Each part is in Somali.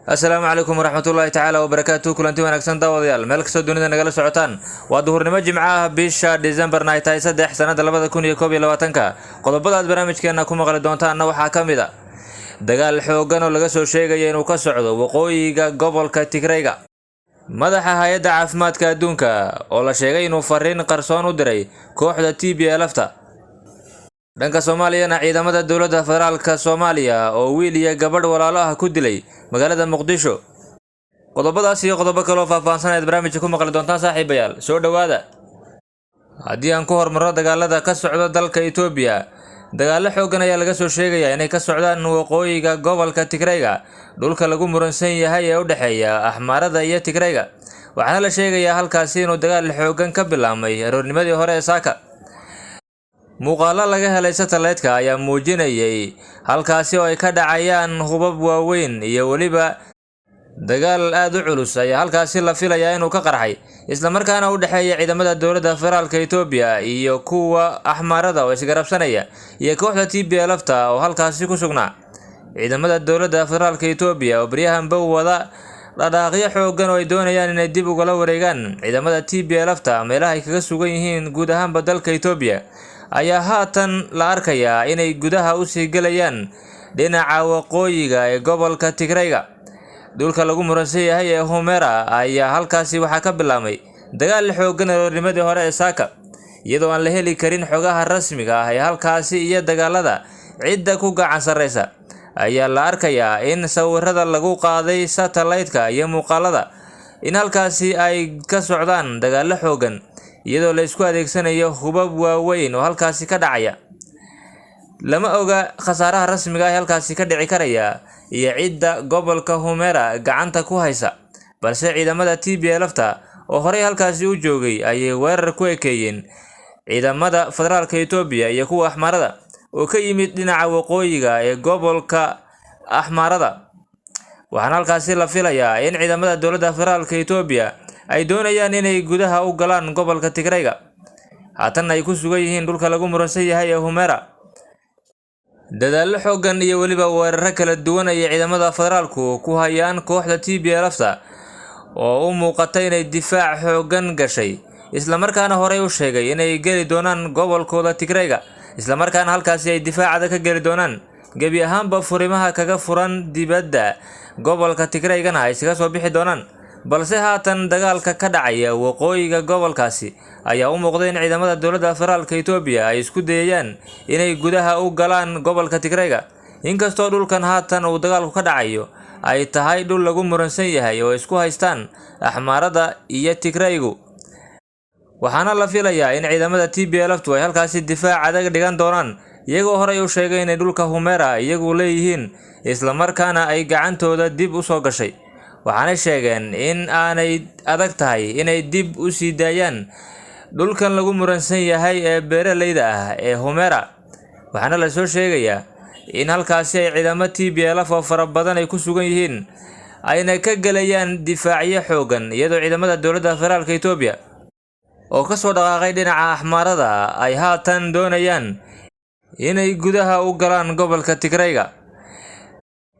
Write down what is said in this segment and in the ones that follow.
السلام عليكم ورحمة الله تعالى وبركاته. كلنتي wanaagsan daawadayaal meel kasta dunida nagala socotaan waa duhurnimo jimcaha bisha December 3 sanada 2021 qodobada barnaamijkeena ku maqli doontaan waxaa kamid ah dagaal xoogan oo laga soo sheegay inuu ka socdo waqooyiga gobolka Tigrayga. madaxa hay'adda caafimaadka adduunka oo la sheegay inuu fariin qarsoon u diray kooxda TPLF-ta. dhanka Soomaaliyana ciidamada dawladda federaalka Soomaaliya oo wiil iyo gabadh walaalo ah ku dilay magaalada Muqdisho. qodobadaas iyo qodobo kale oo faahfaahsan barnaamijka ku maqli doontaan saaxiibayaal. soo dhawaada. haddii aan ku hormarno dagaalada ka socda dalka Itoobiya, dagaalo xoogan ayaa laga soo sheegayaa inay ka socdaan waqooyiga gobolka Tigrayga, dhulka lagu muransan yahay ee u dhaxeeya Axmaarada iyo Tigrayga. waxaana la sheegayaa halkaasi inuu dagaal xoogan ka bilaabmay aroornimadii hore ee Saaka. muuqaalo laga helay satellite-ka ayaa muujinayay halkaasi oo ay ka dhacayaan hubab waaweyn iyo waliba dagaal aad u culus ayaa halkaasi la filayaa inuu ka qarxay, isla markaana u dhaxeeya ciidamada dawladda federaalka Itoobiya iyo kuwa Axmaarada oo isgarabsanaya iyo kooxda TPLF-ta oo halkaasi ku sugnaa. ciidamada dawladda federaalka Itoobiya oo baryahan wada dhaqdhaqaaqyo xoogan oo ay doonayaan inay dib ugala wareegaan ciidamada TPLF-ta meelaha ay kaga sugan yihiin guud ahaanba dalka Itoobiya ayaa haatan la arkayaa inay gudaha u sii galayaan dhinaca waqooyiga ee gobolka Tigrayga. dhulka lagu muransan yahay ee Humera ayaa halkaasi waxaa ka bilaabmay dagaal xoogan aroornimadii hore ee Saaka, iyadoo aan la heli karin xogaha rasmiga ah ee halkaasi iyo dagaalada cidda ku gacan sareysa. ayaa la arkayaa in sawirada lagu qaaday satellite-ka iyo muuqaalada in halkaasi ay ka socdaan dagaalo xoogan, iyadoo la isku adeegsanayo hubab waaweyn oo halkaasi ka dhacaya. lama oga khasaaraha rasmiga ah ee halkaasi ka dhici karaya iyo cidda gobolka Humera gacanta ku haysa, balse ciidamada TPLF-ta oo horey halkaasi u joogay ayay weerar ku ekeeyeen ciidamada federaalka Itoobiya iyo kuwa Axmaarada oo ka yimid dhinaca waqooyiga ee gobolka Axmaarada. waxaana halkaasi la filayaa in ciidamada dawladda federaalka Itoobiya ay doonayaan inay gudaha u galaan gobolka Tigrayga, haatan ay ku sugan yihiin dhulka lagu muransan yahay ee Humera. dadaalo xoogan iyo waliba weeraro kala duwan ay ciidamada federaalku ku hayaan kooxda TPLF-ta oo u muuqata inay difaac xoogan gashay, isla markaana horey u sheegay inay geli doonaan gobolkooda Tigrayga, isla markaana halkaasi ay difaacada ka geli doonaan gebi ahaanba furimaha kaga furan dibadda gobolka Tigraygana ay iskaga soo bixi doonaan. balse haatan dagaalka ka dhacaya waqooyiga gobolkaasi ayaa u muuqday in ciidamada dawladda federaalka Itoobiya ay isku dayayaan inay gudaha u galaan gobolka Tigrayga, inkastoo dhulkan haatan uu dagaalku ka dhacayo ay tahay dhul lagu muransan yahay oo isku haystaan Axmaarada iyo Tigraygu. waxaana la filayaa in ciidamada TPLF-tu ay halkaasi difaac adag dhigan doonaan, iyagoo horey u sheegay inay dhulka Humera iyagu leeyihiin, isla markaana ay gacantooda dib u soo gashay. waxaana sheegeen in aanay adag tahay inay dib u sii daayaan dhulkan lagu muransan yahay ee beeraleyda ah ee Humera. waxaana la soo sheegayaa in halkaasi ay ciidamada TPLF oo fara badan ay ku sugan yihiin, ayna ka galayaan difaacyo xoogan, iyadoo ciidamada dawladda federaalka Itoobiya oo ka soo dhaqaaqay dhinaca Axmaarada ay haatan doonayaan inay gudaha u galaan gobolka Tigrayga.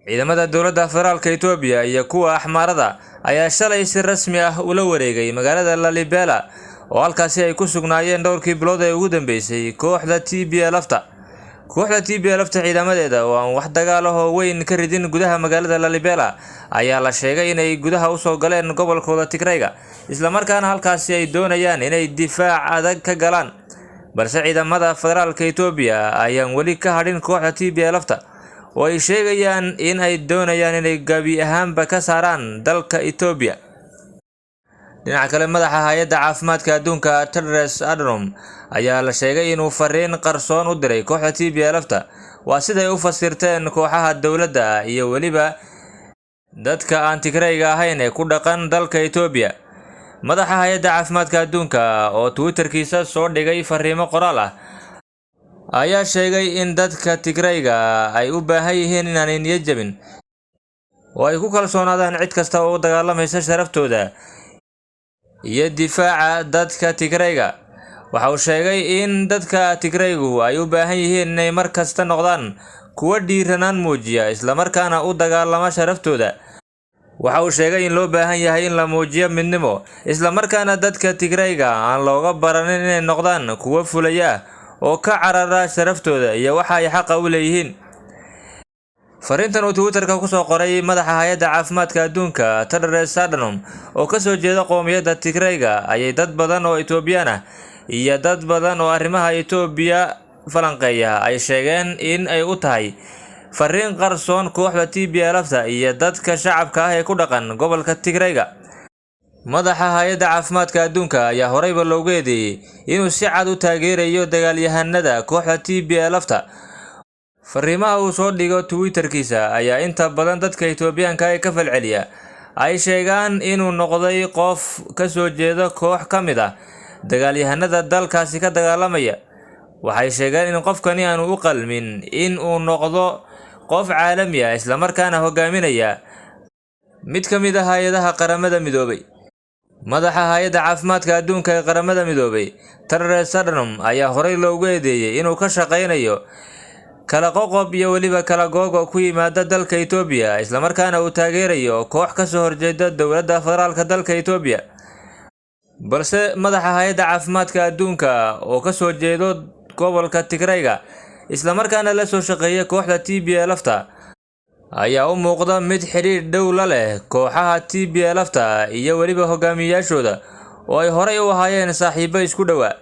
ciidamada dawladda federaalka Itoobiya iyo kuwa Axmaarada ayaa shalay si rasmi ah ula wareegay magaalada Lalibela oo halkaasi ay ku sugnaayeen dhowrkii bilood ee ugu dambeysay kooxda TPLF-ta. kooxda TPLF-ta ciidamadeeda oo aan wax dagaal ah oo weyn ka ridin gudaha magaalada Lalibela ayaa la sheegay inay gudaha u soo galeen gobolkooda Tigrayga, isla markaana halkaasi ay doonayaan inay difaac adag ka galaan, balse ciidamada federaalka Itoobiya ayaan weli ka hadhin kooxda TPLF-ta oo ay sheegayaan in ay doonayaan inay gabi ahaanba ka saaraan dalka Itoobiya. dhinaca kale, madaxa hay'adda caafimaadka adduunka Tedros Adhanom ayaa la sheegay inuu fariin qarsoon u diray kooxda TPLF-ta, waa siday u fasirteen kooxaha dawladda iyo waliba dadka aan Tigrayga ahayn ee ku dhaqan dalka Itoobiya. madaxa hay'adda caafimaadka adduunka oo Twitter-kiisa soo dhigay fariimo qoraal ah ayaa sheegay in dadka Tigrayga ay u baahan yihiin inaanay niyad jabin oo ay ku kalsoonaadaan cid kasta oo u dagaalamaysa sharaftooda iyo difaaca dadka Tigrayga. waxa uu sheegay in dadka Tigraygu ay u baahan yihiin inay mar kasta noqdaan kuwa dhiiranaan muujiya, isla markaana u dagaalama sharaftooda waxa uu sheegay in loo baahan yahay in la muujiyo midnimo isla markaana dadka Tigrayga aan looga baranin inay noqdaan kuwa fulaya oo ka carara sharaftooda iyo waxa ay xaq u leeyihiin. Fariintan uu Twitterka ku soo qoray madaxa hay'adda caafimaadka adduunka Tedros Adhanom oo ka soo jeeda qowmiyadda Tigrayga ayay dad badan oo Itoobiyaan ah iyo dad badan oo arrimaha Itoobiya falanqeeya ay sheegeen in ay u tahay fariin qarsoon kooxda TPLF iyo dadka shacabka ah ee ku dhaqan gobolka Tigrayga. Madaxa hay'adda caafimaadka adduunka ayaa horeyba loogu eedeeyay inuu si cad u taageerayo dagaalyahanada kooxda TPLF. Fariimaha uu soo dhigo Twitterkiisa ayaa inta badan dadka Itoobiyaanka ee ka falceliya ay sheegaan inuu noqday qof ka soo jeeda koox ka mid ah dagaalyahanada dalkaasi ka dagaalamaya. Waxay sheegeen in qofkani aanu u qalmin in uu noqdo qof caalami ah isla markaana hogaaminaya mid ka mid ah hay'adaha qaramada midoobay. Madaxa hay'adda caafimaadka adduunka ee qaramada midoobay Tedros Adhanom ayaa horey loogu eedeeyay inuu ka shaqeynayo kala qoqob iyo weliba kala googo ku yimaada dalka Itoobiya isla markaana uu taageerayo koox ka soo horjeeda dowladda federaalka dalka Itoobiya. Balse madaxa hay'adda caafimaadka adduunka oo ka soo jeedo gobolka Tigrayga isla markaana la soo shaqeeya kooxda TPLF ayaa u muuqda mid xiriir dhow la leh kooxaha TPLF iyo weliba hogaamiyayaashooda oo ay horey u ahaayeen saaxiibo isku dhawaa.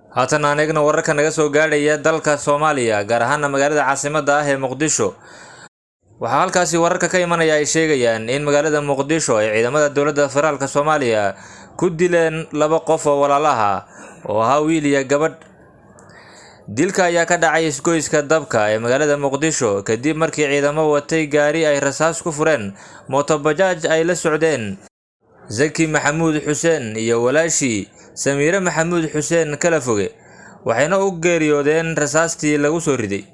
Haatan aan eegno wararka naga soo gaadhaya dalka Soomaaliya gaar ahaan magaalada caasimadda ah ee Muqdisho. Waxaa halkaasi wararka ka imanaya ay sheegayaan in magaalada Muqdisho ay ciidamada dowladda federaalka Soomaaliya ku dileen 2 qof oo walaalaha oo ahaa wiil iyo gabadh. Dilka ayaa ka dhacay isgoyska dabka ee magaalada Muqdisho kadib markii ciidamo watay gaari ay rasaas ku fureen mooto bajaaj ay la socdeen Zaki Maxamuud Xuseen iyo walaashii Samiire Maxamuud Xuseen kala foge, waxayna u geeriyoodeen rasaastii lagu soo riday.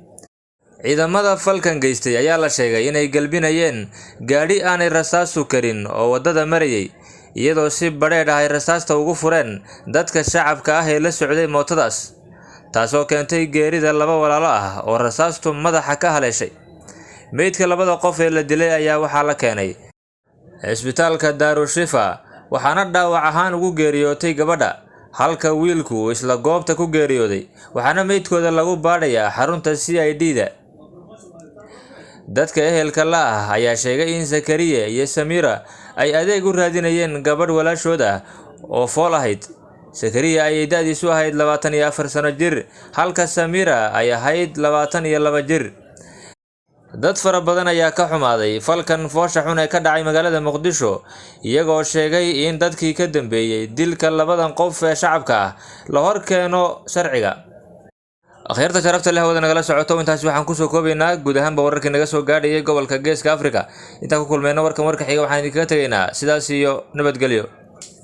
Ciidamada falkan geystay ayaa la sheegay inay galbinayeen gaari aanay rasaasu karin oo wadada marayay, iyadoo si badheedh ah ay rasaasta ugu fureen dadka shacabka ah ee la socday mootadaas, taasoo keentay geerida 2 walaalo ah oo rasaastu madaxa ka haleeshay. Meydka 2 qof ee la dilay ayaa waxaa la keenay isbitaalka Darushifa waxaana dhaawac ahaan ugu geeriyootay gabadha, halka wiilku isla goobta ku geeriyooday, waxaana meydkooda lagu baadhayaa xarunta CID-da. Dadka ehelka la ah ayaa sheegay in Zakariya iyo Samiira ay adeeg u raadinayeen gabadh walaashood ah oo fool ahayd. Zakariya ayay da'diisu ahayd 24 sano jir, halka Samiira ay ahayd 22 jir. Dad fara badan ayaa ka xumaaday falkan foosha xun ee ka dhacay magaalada Muqdisho, iyagoo sheegay in dadkii ka dambeeyay dilka 2 qof ee shacabka ah la hor keeno sharciga. Akhyaarta sharafta leh wada nagala socoto, intaas waxaan ku soo koobaynaa guud ahaanba wararkii naga soo gaadhayay gobolka Geeska Afrika. Inta ku kulmayna warkan warka xiga waxaan idinkaga tagaynaa sidaas iyo nabadgelyo.